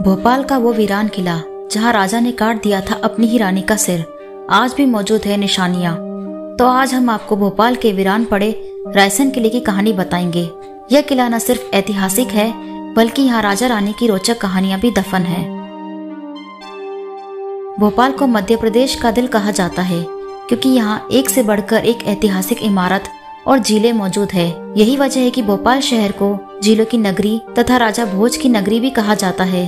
भोपाल का वो वीरान किला जहाँ राजा ने काट दिया था अपनी ही रानी का सिर, आज भी मौजूद है निशानियाँ। तो आज हम आपको भोपाल के वीरान पड़े रायसेन किले की कहानी बताएंगे। यह किला न सिर्फ ऐतिहासिक है बल्कि यहाँ राजा रानी की रोचक कहानियां भी दफन है। भोपाल को मध्य प्रदेश का दिल कहा जाता है क्योंकि यहाँ एक से बढ़कर एक ऐतिहासिक इमारत और झीलें मौजूद है। यही वजह है कि भोपाल शहर को झीलों की नगरी तथा राजा भोज की नगरी भी कहा जाता है।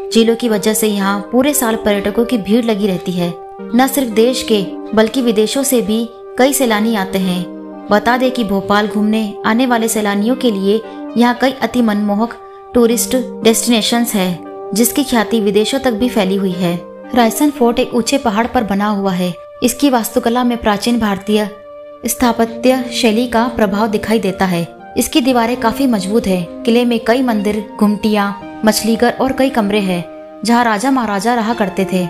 झीलों की वजह से यहाँ पूरे साल पर्यटकों की भीड़ लगी रहती है। न सिर्फ देश के बल्कि विदेशों से भी कई सैलानी आते हैं। बता दें कि भोपाल घूमने आने वाले सैलानियों के लिए यहाँ कई अति मनमोहक टूरिस्ट डेस्टिनेशंस है, जिसकी ख्याति विदेशों तक भी फैली हुई है। रायसेन फोर्ट एक ऊंचे पहाड़ पर बना हुआ है। इसकी वास्तुकला में प्राचीन भारतीय स्थापत्य शैली का प्रभाव दिखाई देता है। इसकी दीवारें काफी मजबूत है। किले में कई मंदिर, घुमटियां, मछलीघर और कई कमरे हैं जहां राजा महाराजा रहा करते थे।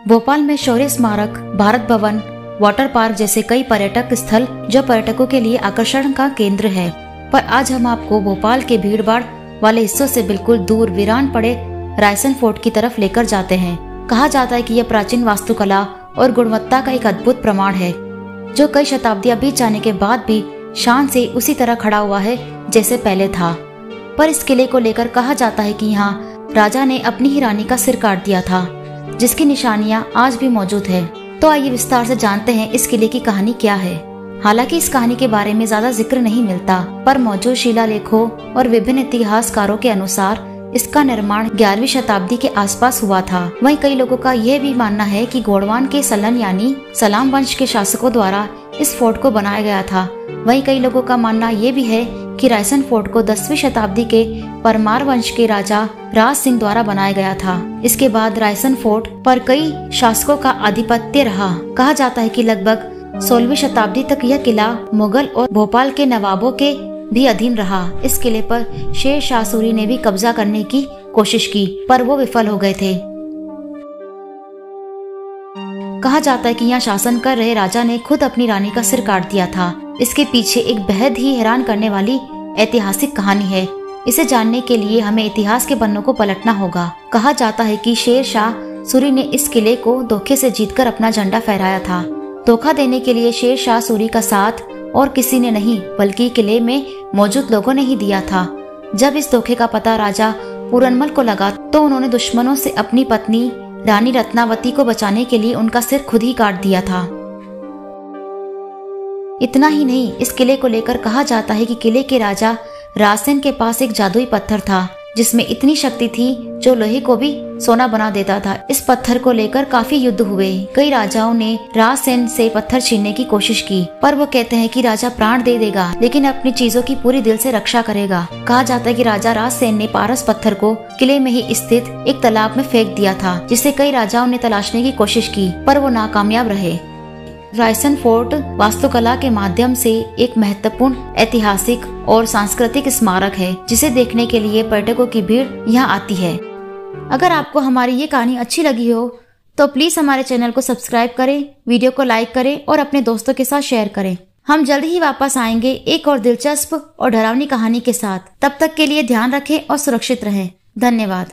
भोपाल में शौर्य स्मारक, भारत भवन, वाटर पार्क जैसे कई पर्यटक स्थल जो पर्यटकों के लिए आकर्षण का केंद्र है। पर आज हम आपको भोपाल के भीड़भाड़ वाले हिस्सों से बिल्कुल दूर वीरान पड़े रायसेन फोर्ट की तरफ लेकर जाते हैं। कहा जाता है कि यह प्राचीन वास्तुकला और गुणवत्ता का एक अद्भुत प्रमाण है जो कई शताब्दियां बीत जाने के बाद भी शान से उसी तरह खड़ा हुआ है जैसे पहले था। पर इस किले को लेकर कहा जाता है कि यहाँ राजा ने अपनी ही रानी का सिर काट दिया था, जिसकी निशानियां आज भी मौजूद है। तो आइए विस्तार से जानते हैं इस किले की कहानी क्या है। हालांकि इस कहानी के बारे में ज्यादा जिक्र नहीं मिलता, पर मौजूद शिलालेखों और विभिन्न इतिहासकारों के अनुसार इसका निर्माण 11वीं शताब्दी के आसपास हुआ था। वहीं कई लोगों का यह भी मानना है कि गोड़वान के सलन यानी सलाम वंश के शासकों द्वारा इस फोर्ट को बनाया गया था। वहीं कई लोगों का मानना यह भी है कि रायसेन फोर्ट को 10वीं शताब्दी के परमार वंश के राजा राज सिंह द्वारा बनाया गया था। इसके बाद रायसेन फोर्ट पर कई शासकों का आधिपत्य रहा। कहा जाता है कि लगभग 16वीं शताब्दी तक यह किला मुगल और भोपाल के नवाबों के भी अधीन रहा। इस किले पर शेर शाह सूरी ने भी कब्जा करने की कोशिश की, पर वो विफल हो गए थे। कहा जाता है कि यहाँ शासन कर रहे राजा ने खुद अपनी रानी का सिर काट दिया था। इसके पीछे एक बेहद ही हैरान करने वाली ऐतिहासिक कहानी है। इसे जानने के लिए हमें इतिहास के पन्नों को पलटना होगा। कहा जाता है कि शेर शाह सूरी ने इस किले को धोखे से जीतकर अपना झंडा फहराया था। धोखा देने के लिए शेर शाह सूरी का साथ और किसी ने नहीं बल्कि किले में मौजूद लोगों ने ही दिया था। जब इस धोखे का पता राजा पूरनमल को लगा तो उन्होंने दुश्मनों से अपनी पत्नी रानी रत्नावती को बचाने के लिए उनका सिर खुद ही काट दिया था। इतना ही नहीं, इस किले को लेकर कहा जाता है कि किले के राजा रायसेन के पास एक जादुई पत्थर था जिसमें इतनी शक्ति थी जो लोहे को भी सोना बना देता था। इस पत्थर को लेकर काफी युद्ध हुए। कई राजाओं ने रायसेन से पत्थर छीनने की कोशिश की, पर वो कहते हैं कि राजा प्राण दे देगा लेकिन अपनी चीजों की पूरी दिल से रक्षा करेगा। कहा जाता है कि राजा रायसेन ने पारस पत्थर को किले में ही स्थित एक तालाब में फेंक दिया था, जिसे कई राजाओं ने तलाशने की कोशिश की पर वो नाकामयाब रहे। रायसेन फोर्ट वास्तुकला के माध्यम से एक महत्वपूर्ण ऐतिहासिक और सांस्कृतिक स्मारक है जिसे देखने के लिए पर्यटकों की भीड़ यहाँ आती है। अगर आपको हमारी ये कहानी अच्छी लगी हो तो प्लीज हमारे चैनल को सब्सक्राइब करें, वीडियो को लाइक करें और अपने दोस्तों के साथ शेयर करें। हम जल्द ही वापस आएंगे एक और दिलचस्प और डरावनी कहानी के साथ। तब तक के लिए ध्यान रखें और सुरक्षित रहें। धन्यवाद।